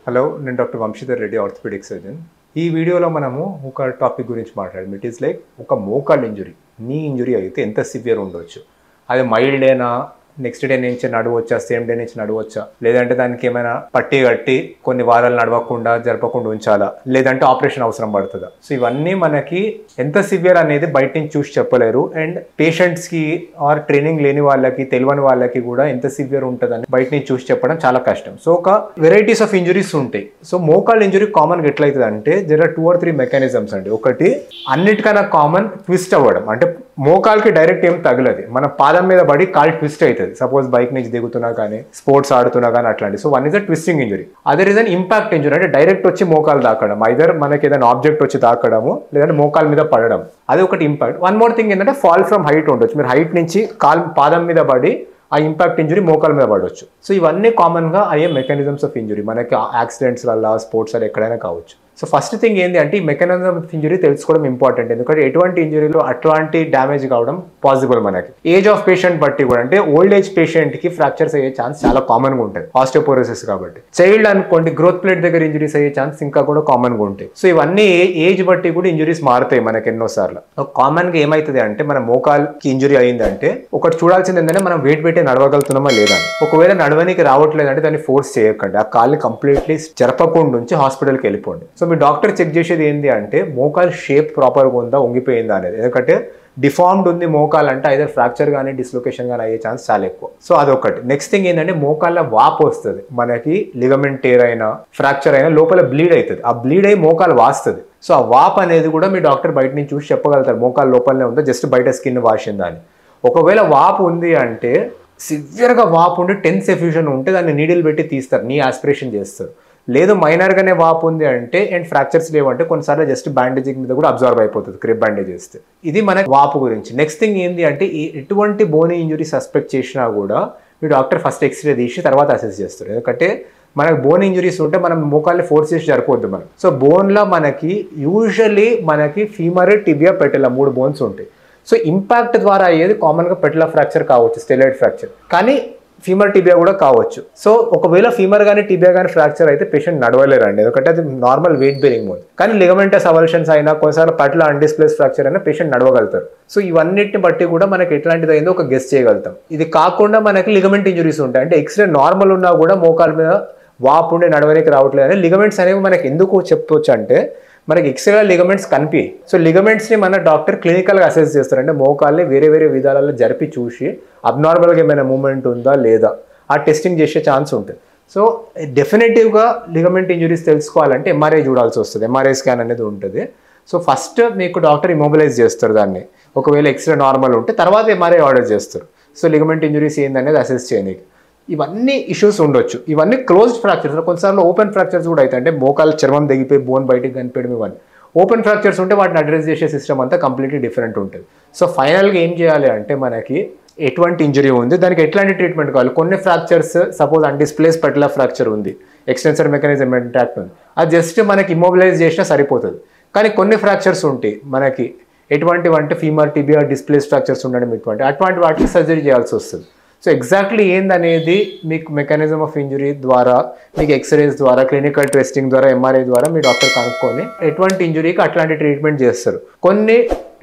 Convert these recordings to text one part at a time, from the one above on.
Hello, నేను doctor Vamshidhar Reddy, orthopaedic surgeon. ఈ వీడియోలో మనము ఒక టాపిక్ గురించి మాట్లాడాలి. ఇట్ ఈస్ లైక్ ఒక మోకాల్ ఇంజురీ, నీ ఇంజురీ అయితే ఎంత సివియర్ ఉండొచ్చు. అది మైల్డేనా, నెక్స్ట్ డే నుంచి నడవచ్చా, సేమ్ డే నుంచి నడవచ్చా, లేదంటే దానికి ఏమైనా పట్టి కట్టి కొన్ని వారాలు నడవకుండా జరపకుండా ఉంచాలా, లేదంటే ఆపరేషన్ అవసరం పడుతుందా. సో ఇవన్నీ మనకి ఎంత సివియర్ అనేది బయట నుంచి చూసి చెప్పలేరు. అండ్ పేషెంట్స్కి ఆర్ ట్రైనింగ్ లేని వాళ్ళకి, తెలియని వాళ్ళకి కూడా ఎంత సివియర్ ఉంటుందని బయట నుంచి చూసి చెప్పడం చాలా కష్టం. సో ఒక వెరైటీస్ ఆఫ్ ఇంజురీస్ ఉంటాయి. సో మోకాల్ ఇంజురీ కామన్గా ఎట్లయితుంది అంటే దేర్ ఆర్ 2 or 3 మెకానిజమ్స్ అండి. ఒకటి అన్నిటికన్నా కామన్ ట్విస్ట్ అవ్వడం. అంటే మోకాల్కి డైరెక్ట్ ఏం తగలదు, మన పాదం మీద పడి కాల్ ట్విస్ట్ అవుతుంది. సపోజ్ బైక్ నుంచి దిగుతున్నా కానీ, స్పోర్ట్స్ ఆడుతున్నా కానీ అట్లాంటి. So one is a twisting injury. అదే రీజన్ ఇంపాక్ట్ ఇంజురీ, అంటే డైరెక్ట్ వచ్చి మోకాలు తాకడం, ఐదర్ మనకి ఏదైనా ఆబ్జెక్ట్ వచ్చి తాకడము, లేదంటే మోకాల్ మీద పడడం, అది ఒకటి ఇంపాక్ట్. వన్ మోర్ థింగ్ ఏంటంటే ఫాల్ ఫ్రమ్ హైట్ ఉండొచ్చు. మీరు హైట్ నుంచి పాదం మీద పడి ఆ ఇంపాక్ట్ ఇంజురీ మోకాల్ మీద పడవచ్చు. సో ఇవన్నీ కామన్గా అయ్యే మెకానిజమ్స్ ఆఫ్ ఇంజురీ. మనకి యాక్సిడెంట్స్ వల్ల, స్పోర్ట్స్ వల్ల ఎక్కడైనా కావచ్చు. సో ఫస్ట్ థింగ్ ఏంటి అంటే ఈ మెకానిజం ఆఫ్ ఇంజురీ తెలుసుకోవడం ఇంపార్టెంట్. ఎందుకంటే ఎటువంటి ఇంజురీలో అట్లాంటి డ్యామేజ్ కావడం పాసిబుల్. మనకి ఏజ్ ఆఫ్ పేషెంట్ బట్టి కూడా, అంటే ఓల్డ్ ఏజ్ పేషెంట్కి ఫ్రాక్చర్స్ అయ్యే ఛాన్స్ చాలా కామన్గా ఉంటుంది, ఆస్టియోపోరోసిస్ కాబట్టి. చైల్డ్ అనుకోండి, గ్రోత్ ప్లేట్ దగ్గర ఇంజురీస్ అయ్యే ఛాన్స్ ఇంకా కూడా కామన్గా ఉంటాయి. సో ఇవన్నీ ఏజ్ బట్టి కూడా ఇంజురీస్ మారుతాయి మనకి ఎన్నోసార్లు. కామన్గా ఏమవుతుంది అంటే మన మోకాల్కి ఇంజురీ అయిందంటే ఒకటి చూడాల్సింది ఏంటంటే మనం వెయిట్ పెట్టి నడవగలుగుతున్నామా లేదా. ఒకవేళ నడవనికి రావట్లేదంటే దాన్ని ఫోర్స్ చేయకండి, ఆ కాల్ని కంప్లీట్లీ జరపకుండా ఉంచి హాస్పిటల్కి వెళ్ళిపోండి. సో మీ డాక్టర్ చెక్ చేసేది ఏంటి అంటే మోకాల్ షేప్ ప్రాపర్గా ఉందా, వంగిపోయిందా అనేది. ఎందుకంటే డిఫార్మ్డ్ ఉంది మోకాల్ అంటే ఐదర్ ఫ్రాక్చర్ కానీ, డిస్లొకేషన్ కానీ అయ్యే ఛాన్స్ చాలా ఎక్కువ. సో అదొకటి. నెక్స్ట్ థింగ్ ఏంటంటే మోకాళ్ళ వాపు వస్తుంది. మనకి లిగమెంట్ టేర్ అయినా, ఫ్రాక్చర్ అయినా లోపల బ్లీడ్ అవుతుంది. ఆ బ్లీడ్ అయ్యి మోకాలు వాస్తుంది. సో ఆ వాప్ అనేది కూడా మీ డాక్టర్ బయట నుంచి చూసి చెప్పగలుగుతారు మోకాలు లోపలనే ఉందా, జస్ట్ బయట స్కిన్ వాషిందా అని. ఒకవేళ వాపు ఉంది అంటే, సివియర్గా వాపు ఉండి టెన్స్ ఎఫ్యూషన్ ఉంటే దాన్ని నీడిల్ పెట్టి తీస్తారు, నీ ఆస్పిరేషన్ చేస్తారు. లేదు మైనర్గానే వాపు ఉంది అంటే అండ్ ఫ్రాక్చర్స్ లేవంటే కొన్నిసార్లు జస్ట్ బ్యాండేజింగ్ మీద కూడా అబ్జర్వ్ అయిపోతుంది, క్రిప్ బ్యాండేజ్ చేస్తే. ఇది మనకి వాపు గురించి. నెక్స్ట్ థింగ్ ఏంటి అంటే ఎటువంటి బోనీ ఇంజురీ సస్పెక్ట్ చేసినా కూడా మీ డాక్టర్ ఫస్ట్ ఎక్స్రే తీసి తర్వాత అసెస్ చేస్తారు. ఎందుకంటే మనకు బోన్ ఇంజురీస్ ఉంటే మనం మోకాల్ని ఫోర్స్ చేసి సరిపోద్దు మనం. సో బోన్లో మనకి యూజువల్లీ మనకి ఫీమర్, టిబియా, పెటెలా 3 బోన్స్ ఉంటాయి. సో ఇంపాక్ట్ ద్వారా అయ్యేది కామన్గా పెటెలా ఫ్రాక్చర్ కావచ్చు, స్టెలాయిడ్ ఫ్రాక్చర్, కానీ ఫీమర్ టిబియా కూడా కావచ్చు. సో ఒకవేళ ఫీమర్ కానీ టిబియా కానీ ఫ్రాక్చర్ అయితే పేషెంట్ నడవలేరండి, ఎందుకంటే అది నార్మల్ వెయిట్ బేరింగ్ మోడ్. కానీ లిగమెంటస్ అవల్షన్స్ అయినా, కొన్నిసార్లు పట్ల అన్డిస్ప్లేస్ ఫ్రాక్చర్ అయినా పేషెంట్ నడవగలుగుతారు. సో ఇవన్నిటిని బట్టి కూడా మనకి ఎట్లాంటిది అయిందో ఒక గెస్ చేయగలుగుతాం. ఇది కాకుండా మనకి లిగమెంట్ ఇంజురీస్ ఉంటాయి. అంటే ఎక్స్రే నార్మల్ ఉన్నా కూడా మోకాల మీద వాపు ఉండి నడవడానికి రావట్లేదు అని. లిగమెంట్స్ అనేవి మనకి ఎందుకు చెప్పవచ్చు అంటే మనకి ఎక్స్రే లిగమెంట్స్ కనిపించాయి. సో లిగమెంట్స్ని మన డాక్టర్ క్లినికల్గా అసెస్ చేస్తారు. అంటే మోకాల్ని వేరే వేరే విధాలలో జరిపి చూసి అబ్నార్మల్గా ఏమైనా మూమెంట్ ఉందా లేదా ఆ టెస్టింగ్ చేసే ఛాన్స్ ఉంటుంది. సో డెఫినెటివ్గా లిగమెంట్ ఇంజురీస్ తెలుసుకోవాలంటే ఎంఆర్ఐ చూడాల్సి వస్తుంది, ఎంఆర్ఐ స్కాన్ అనేది ఉంటుంది. సో ఫస్ట్ మీకు డాక్టర్ ఇమొబిలైజ్ చేస్తారు దాన్ని, ఒకవేళ ఎక్స్రే నార్మల్ ఉంటే తర్వాత ఎంఆర్ఐ ఆర్డర్ చేస్తారు. సో లిగమెంట్ ఇంజురీస్ ఏందనేది అసెస్ చేయడానికి. ఇవన్నీ ఇష్యూస్ ఉండొచ్చు. ఇవన్నీ క్లోజ్డ్ ఫ్రాక్చర్స్. కొన్నిసార్లు ఓపెన్ ఫ్రాక్చర్స్ కూడా అవుతాయి. అంటే మోకాలు చర్మం తెగిపోయి బోన్ బయటకు కనిపించడం. ఇవన్నీ ఓపెన్ ఫ్రాక్చర్స్ ఉంటే వాటిని అడ్రస్ చేసే సిస్టమ్ అంతా కంప్లీట్లీ డిఫరెంట్ ఉంటుంది. సో ఫైనల్గా ఏం చేయాలి అంటే మనకి ఎటువంటి ఇంజరీ ఉంది, దానికి ఎట్లాంటి ట్రీట్మెంట్ కావాలి. కొన్ని ఫ్రాక్చర్స్ సపోజ్ అన్డిస్ప్లేస్ పెటెలా ఫ్రాక్చర్ ఉంది, ఎక్స్టెన్సర్ మెకానిజం ఇంటాక్ట్ ఉంది, అది జస్ట్ మనకి ఇమొబిలైజ్ చేసినా సరిపోతుంది. కానీ కొన్ని ఫ్రాక్చర్స్ ఉంటాయి మనకి ఎటువంటివి అంటే ఫీమర్, టిబియా, డిస్ప్లేస్ ఫ్రాక్చర్స్ ఉండడం, అటువంటి వాటికి సర్జరీ చేయాల్సి వస్తుంది. సో ఎగ్జాక్ట్లీ ఏందనేది మీకు మెకానిజం ఆఫ్ ఇంజురీ ద్వారా, మీకు ఎక్స్రేస్ ద్వారా, క్లినికల్ టెస్టింగ్ ద్వారా, ఎంఆర్ఐ ద్వారా మీ డాక్టర్ కనుక్కొని ఎటువంటి ఇంజురీకి అట్లాంటి ట్రీట్మెంట్ చేస్తారు. కొన్ని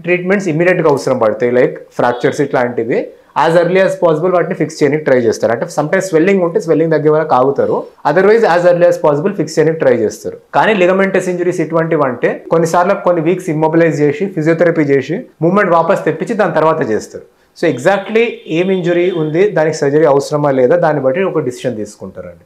ట్రీట్మెంట్స్ ఇమీడియట్గా అవసరం పడతాయి, లైక్ ఫ్రాక్చర్స్ ఇట్లాంటివి యాజ్ ఎర్లీ యాజ్ పాసిబుల్ వాటిని ఫిక్స్ చేయడానికి ట్రై చేస్తారు. అంటే సమ్టైమ్స్ స్వెల్లింగ్ ఉంటే స్వెల్లింగ్ తగ్గే వరకు ఆగుతారు, otherwise as early as possible fix చేయడానికి ట్రై చేస్తారు. కానీ లిగమెంటస్ ఇంజురీస్ ఇటువంటివి అంటే కొన్నిసార్లు కొన్ని వీక్స్ ఇమ్మొబిలైజ్ చేసి, ఫిజియోథెరపీ చేసి, మూమెంట్ వాపస్ తెప్పించి దాని తర్వాత చేస్తారు. సో ఎగ్జాక్ట్లీ ఏం ఇంజురీ ఉంది, దానికి సర్జరీ అవసరమా లేదా దాన్ని బట్టి ఒక డిసిషన్ తీసుకుంటారండి.